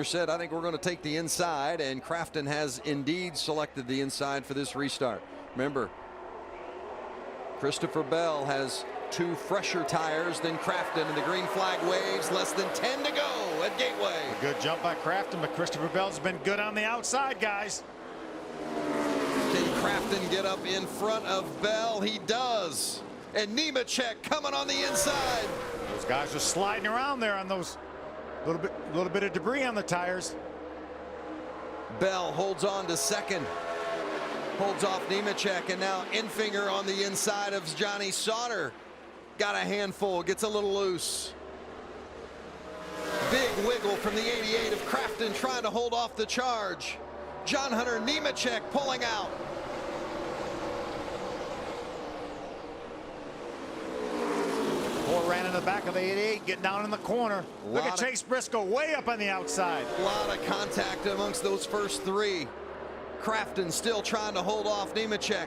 Said, I think we're going to take the inside, and Crafton has indeed selected the inside for this restart. Remember, Christopher Bell has 2 fresher tires than Crafton, and the green flag waves. Less than 10 to go at Gateway. A good jump by Crafton, but Christopher Bell's been good on the outside, guys. Can Crafton get up in front of Bell? He does. And Nemechek coming on the inside. Those guys are sliding around there on those little bit of debris on the tires. Bell holds on to second. Holds off Nemechek, and now Enfinger on the inside of Johnny Sauter. Got a handful, gets a little loose. Big wiggle from the 88 of Crafton trying to hold off the charge. John Hunter Nemechek pulling out. Ran in the back of the 88, getting down in the corner. Look at Chase Briscoe way up on the outside. A lot of contact amongst those first 3. Crafton still trying to hold off Nemechek.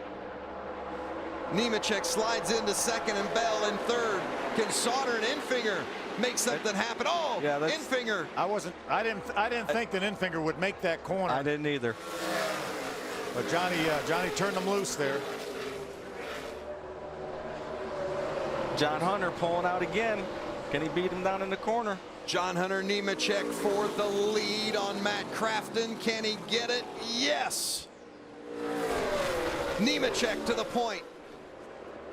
Nemechek slides into second and Bell in third. Can Sauter and Enfinger make something happen? Oh, yeah, Enfinger. I didn't think that Enfinger would make that corner. I didn't either. But Johnny turned them loose there. John Hunter pulling out again. Can he beat him down in the corner? John Hunter Nemechek for the lead on Matt Crafton. Can he get it? Yes. Nemechek to the point.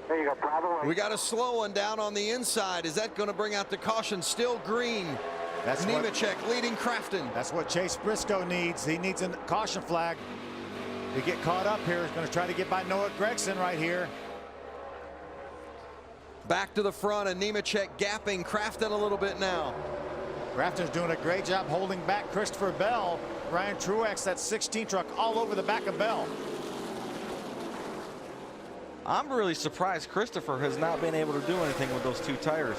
There you go, Bravo. We got a slow one down on the inside. Is that going to bring out the caution? Still green. That's Nemechek leading Crafton. That's what Chase Briscoe needs. He needs a caution flag to get caught up here. He's going to try to get by Noah Gregson right here. Back to the front, and Nemechek gapping Crafton a little bit now. Crafton's doing a great job holding back Christopher Bell. Ryan Truex, that 16 truck all over the back of Bell. I'm really surprised Christopher has not been able to do anything with those 2 tires.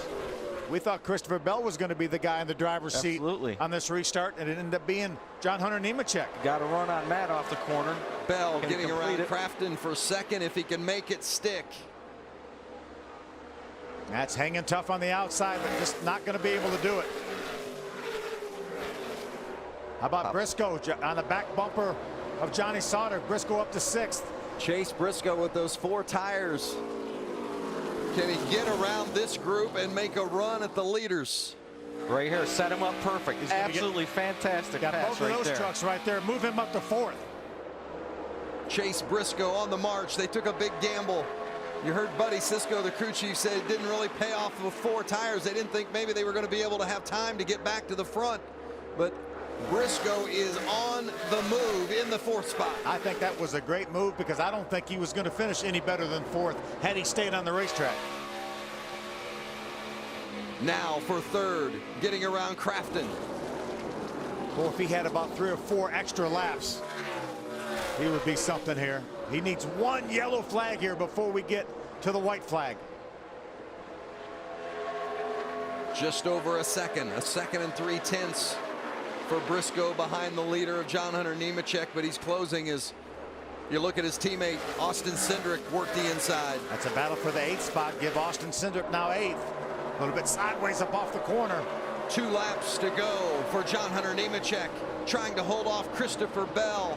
We thought Christopher Bell was going to be the guy in the driver's seat on this restart, and it ended up being John Hunter Nemechek. Got a run on Matt off the corner. Bell getting around Crafton for second if he can make it stick. That's hanging tough on the outside, but just not going to be able to do it. How about Briscoe on the back bumper of Johnny Sauter? Briscoe up to 6th. Chase Briscoe with those 4 tires. Can he get around this group and make a run at the leaders? Right here, set him up perfect. Absolutely fantastic got pass both of those trucks right there. Move him up to 4th. Chase Briscoe on the march. They took a big gamble. You heard Buddy Cisco, the crew chief, say it didn't really pay off with 4 tires. They didn't think maybe they were going to be able to have time to get back to the front. But Briscoe is on the move in the 4th spot. I think that was a great move because I don't think he was going to finish any better than 4th had he stayed on the racetrack. Now for 3rd, getting around Crafton. Well, if he had about 3 or 4 extra laps, he would be something here. He needs 1 yellow flag here before we get to the white flag. Just over a second and 3/10 for Briscoe behind the leader of John Hunter Nemechek, but he's closing as you look at his teammate Austin Cindric work the inside. That's a battle for the 8th spot. Give Austin Cindric now 8th. A little bit sideways up off the corner. 2 laps to go for John Hunter Nemechek, trying to hold off Christopher Bell.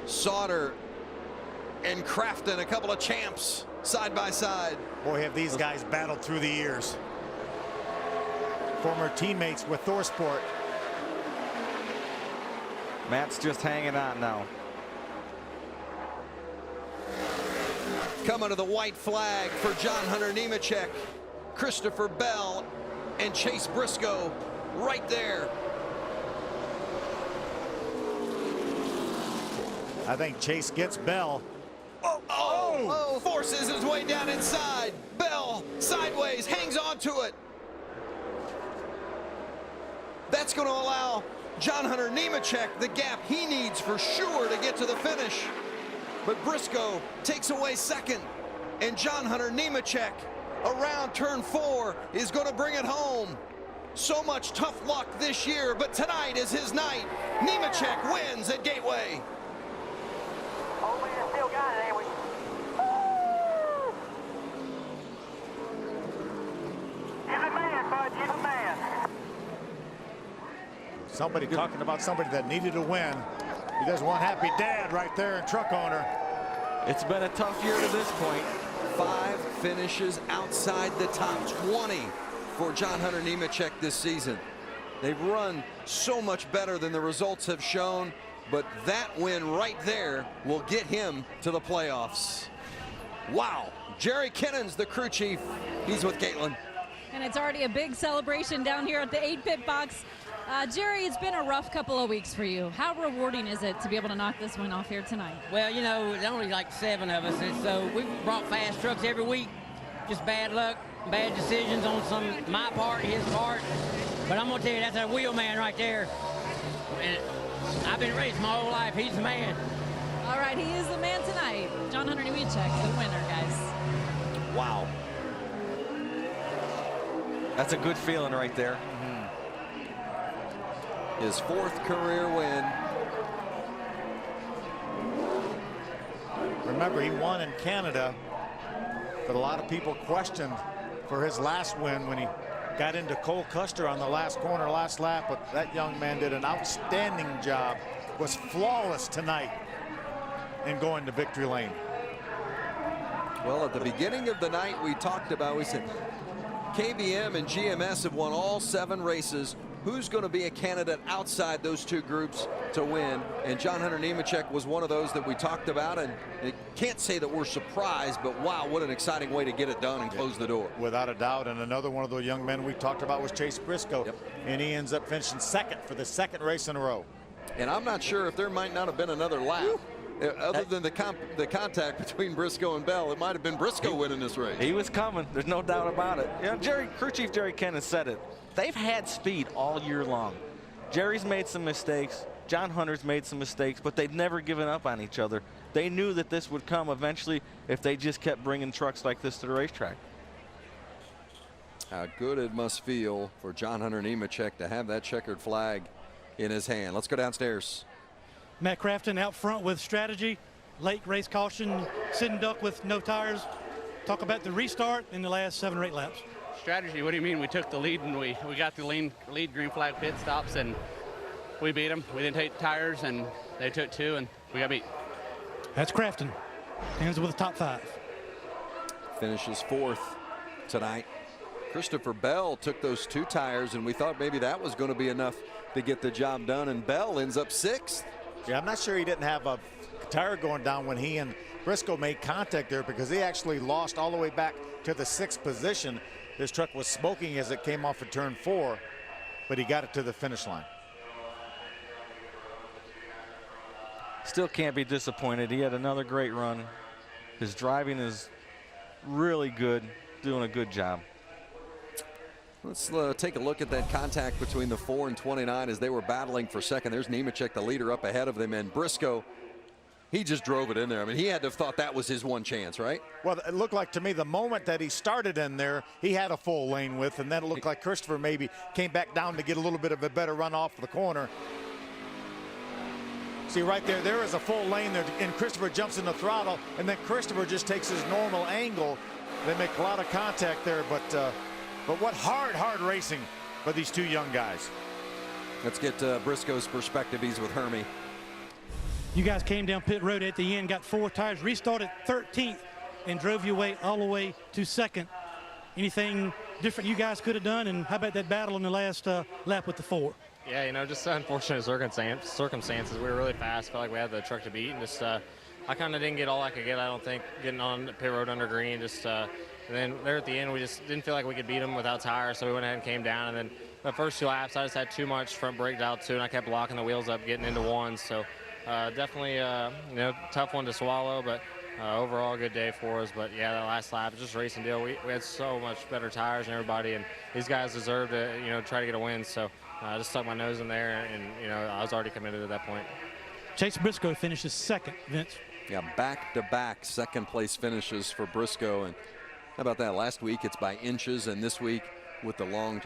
Sauter and Crafton, a couple of champs side by side. Boy, have these guys battled through the years. Former teammates with Motorsport. Matt's just hanging on now. Coming to the white flag for John Hunter Nemechek, Christopher Bell, and Chase Briscoe right there. I think Chase gets Bell. Forces his way down inside. Bell sideways, hangs on to it. That's going to allow John Hunter Nemechek the gap he needs for sure to get to the finish. But Briscoe takes away second, and John Hunter Nemechek around turn 4 is going to bring it home. So much tough luck this year, but tonight is his night. Nemechek wins at Gateway. Oh, we still got it, ain't we? He's a man, bud. You're the man. Somebody talking about somebody that needed a win. He does one happy dad right there in truck owner. It's been a tough year to this point. 5 finishes outside the top 20 for John Hunter Nemechek this season. They've run so much better than the results have shown, but that win right there will get him to the playoffs. Wow. Jerry Kinnon's the crew chief. He's with Caitlin. And it's already a big celebration down here at the 8-pit box. Jerry, it's been a rough couple of weeks for you. How rewarding is it to be able to knock this win off here tonight? Well, you know, there's only like 7 of us, and so we brought fast trucks every week. Just bad luck, bad decisions on my part, his part. But I'm gonna tell you, that's a wheel man right there. And I've been racing my whole life. He's the man. All right, he is the man tonight. John Hunter Nemechek, the winner, guys. Wow. That's a good feeling right there. His 4th career win. Remember, he won in Canada, but a lot of people questioned for his last win when he got into Cole Custer on the last corner, last lap. But that young man did an outstanding job, was flawless tonight in going to victory lane. Well, at the beginning of the night, we talked about, we said, KBM and GMS have won all 7 races. Who's going to be a candidate outside those 2 groups to win? And John Hunter Nemechek was one of those that we talked about, and I can't say that we're surprised, but wow, what an exciting way to get it done and close the door. Without a doubt. And another one of the young men we talked about was Chase Briscoe. Yep. And he ends up finishing 2nd for the 2nd race in a row. And I'm not sure if there might not have been another lap. Other than the contact between Briscoe and Bell, it might have been Briscoe winning this race. He was coming. There's no doubt about it. You know, crew chief Jerry Kennan said it. They've had speed all year long. Jerry's made some mistakes. John Hunter's made some mistakes, but they've never given up on each other. They knew that this would come eventually if they just kept bringing trucks like this to the racetrack. How good it must feel for John Hunter Nemechek to have that checkered flag in his hand. Let's go downstairs. Matt Crafton out front with strategy, late race caution, sitting duck with no tires. Talk about the restart in the last 7 or 8 laps. Strategy, what do you mean? We took the lead and we got the lead green flag pit stops and we beat them. We didn't take tires and they took 2 and we got beat. That's Crafton. Ends with the top 5. Finishes 4th tonight. Christopher Bell took those 2 tires and we thought maybe that was going to be enough to get the job done, and Bell ends up 6th. Yeah, I'm not sure he didn't have a tire going down when he and Briscoe made contact there, because he actually lost all the way back to the 6th position. His truck was smoking as it came off of turn 4, but he got it to the finish line. Still can't be disappointed. He had another great run. His driving is really good, doing a good job. Let's take a look at that contact between the 4 and 29 as they were battling for second. There's Nemechek, the leader, up ahead of them, and Briscoe, he just drove it in there. I mean, he had to have thought that was his one chance, right? Well, it looked like to me the moment that he started in there, he had a full lane width, and then it looked like Christopher maybe came back down to get a little bit of a better run off the corner. See right there, there is a full lane there, and Christopher jumps in the throttle, and then Christopher just takes his normal angle. They make a lot of contact there, but what hard racing for these 2 young guys. Let's get Briscoe's perspective. He's with Hermie. You guys came down pit road at the end, got 4 tires, restarted 13th, and drove your way all the way to 2nd. Anything different you guys could have done? And how about that battle in the last lap with the 4? Yeah, you know, just unfortunate circumstances. We were really fast. Felt like we had the truck to beat, and just I kind of didn't get all I could get. I don't think getting on the pit road under green. Just and then there at the end, we just didn't feel like we could beat them without tires, so we went ahead and came down. And then the first 2 laps, I just had too much front brake dialed too, and I kept locking the wheels up, getting into ones. So definitely, you know, tough one to swallow, but overall good day for us. But yeah, that last lap, just racing deal. We had so much better tires than everybody, and these guys deserve to, you know, try to get a win. So I just stuck my nose in there, and you know, I was already committed at that point. Chase Briscoe finishes 2nd, Vince. Yeah, back-to-back second-place finishes for Briscoe. And how about that? Last week it's by inches, and this week with the long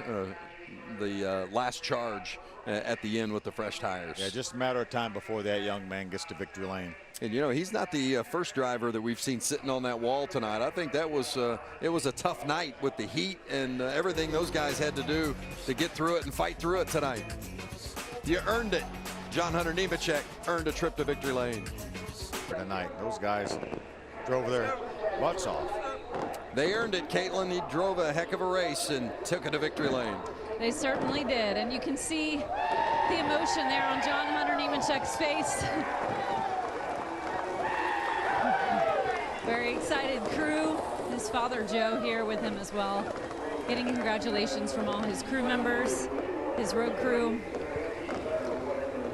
the last charge at the end with the fresh tires. Yeah, just a matter of time before that young man gets to victory lane. And you know, he's not the first driver that we've seen sitting on that wall tonight. I think that was it was a tough night with the heat and everything those guys had to do to get through it and fight through it tonight. You earned it. John Hunter Nemechek earned a trip to victory lane tonight. Those guys drove their butts off. They earned it, Caitlin. He drove a heck of a race and took it to victory lane. They certainly did, and you can see the emotion there on John Hunter Nemechek's face. Very excited crew. His father Joe here with him as well, getting congratulations from all his crew members, his road crew.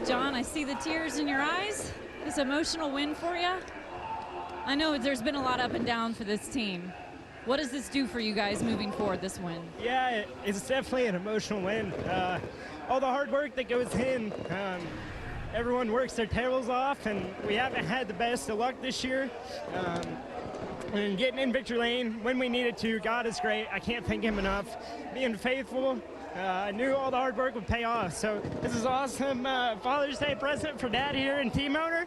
John, I see the tears in your eyes. This emotional win for you. I know there's been a lot up and down for this team. What does this do for you guys moving forward, this win? Yeah, it's definitely an emotional win. All the hard work that goes in, everyone works their tails off, and we haven't had the best of luck this year. And getting in victory lane when we needed to, God is great. I can't thank him enough. Being faithful, I knew all the hard work would pay off. So this is awesome Father's Day present for Dad here in Team Owner.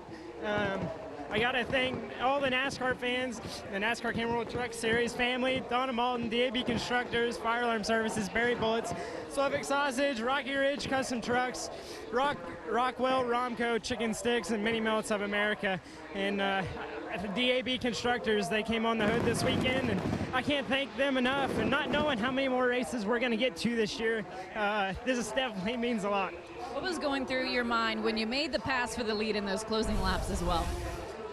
I got to thank all the NASCAR fans, the NASCAR Camera World Truck Series family, Donna Malton, DAB Constructors, Fire Alarm Services, Berry Bullets, Slovak Sausage, Rocky Ridge Custom Trucks, Rockwell, Romco, Chicken Sticks, and Mini Melts of America. And the DAB Constructors, they came on the hood this weekend, and I can't thank them enough. And not knowing how many more races we're going to get to this year, this definitely means a lot. What was going through your mind when you made the pass for the lead in those closing laps as well?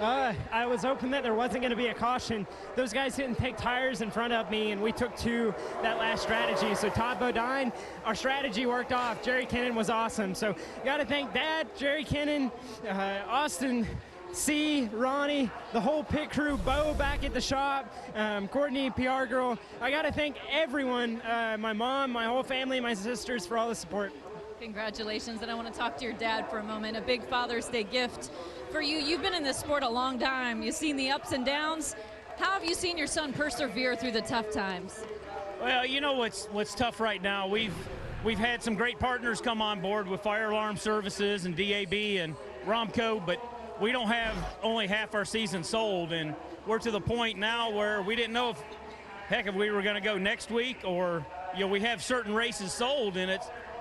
I was hoping that there wasn't going to be a caution. Those guys didn't take tires in front of me, and we took two that last strategy. So Todd Bodine, our strategy worked off. Jerry Kennan was awesome. So got to thank Dad, Jerry Kennan, Austin, C, Ronnie, the whole pit crew, Bo back at the shop, Courtney, PR girl. I got to thank everyone, my mom, my whole family, my sisters for all the support. Congratulations, and I want to talk to your dad for a moment. A big Father's Day gift for you. You've been in this sport a long time. You've seen the ups and downs. How have you seen your son persevere through the tough times? Well, you know what's tough right now. We've had some great partners come on board with Fire Alarm Services and DAB and Romco, but we don't have only half our season sold, and we're to the point now where we didn't know if we were going to go next week, or we have certain races sold, and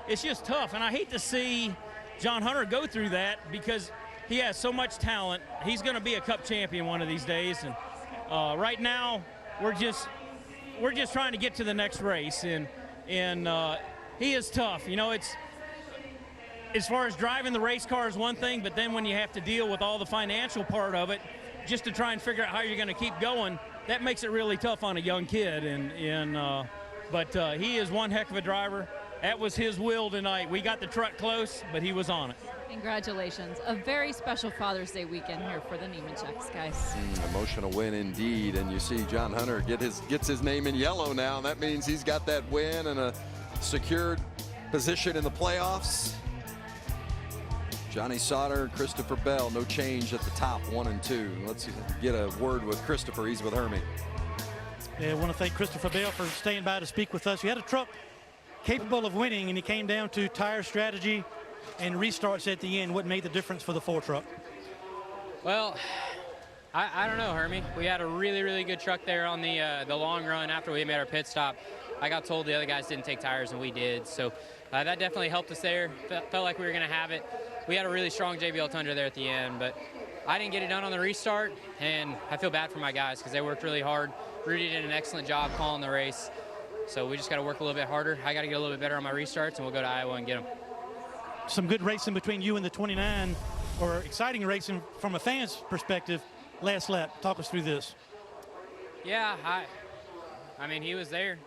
it's just tough. And I hate to see John Hunter go through that because he has so much talent. He's going to be a Cup champion one of these days, and right now we're just trying to get to the next race, and he is tough. It's as far as driving the race car is one thing, but then when you have to deal with all the financial part of it, just to try and figure out how you're going to keep going, that makes it really tough on a young kid. But he is one heck of a driver. That was his will tonight. We got the truck close, but he was on it. Congratulations. A very special Father's Day weekend here for the Nemecheks, guys. Emotional win indeed, and you see John Hunter gets his name in yellow now, and that means he's got that win and a secured position in the playoffs. Johnny Sauter, Christopher Bell, no change at the top, 1 and 2. Let's get a word with Christopher. He's with Hermie. Yeah, I want to thank Christopher Bell for staying by to speak with us. He had a truck capable of winning, and he came down to tire strategy and restarts at the end. What made the difference for the Ford truck? Well, I don't know, Hermie. We had a really, really good truck there on the long run after we made our pit stop. I got told the other guys didn't take tires, and we did. So that definitely helped us there. Felt like we were going to have it. We had a really strong JBL Tundra there at the end, but I didn't get it done on the restart, and I feel bad for my guys because they worked really hard. Rudy did an excellent job calling the race. So we just got to work a little bit harder. I got to get a little bit better on my restarts, and we'll go to Iowa and get them. Some good racing between you and the 29, or exciting racing from a fan's perspective last lap. Talk us through this. Yeah, I mean, he was there.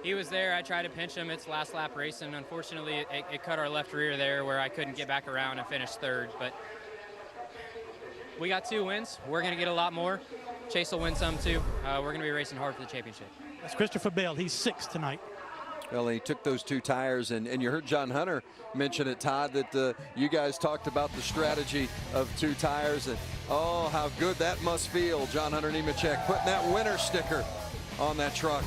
He was there. I tried to pinch him. It's last lap racing. Unfortunately, it cut our left rear there where I couldn't get back around and finish third. But we got 2 wins. We're going to get a lot more. Chase will win some, too. We're going to be racing hard for the championship. That's Christopher Bell. He's 6th tonight. Well, he took those 2 tires, and you heard John Hunter mention it, Todd, that you guys talked about the strategy of 2 tires, and oh, how good that must feel. John Hunter Nemechek putting that winner sticker on that truck.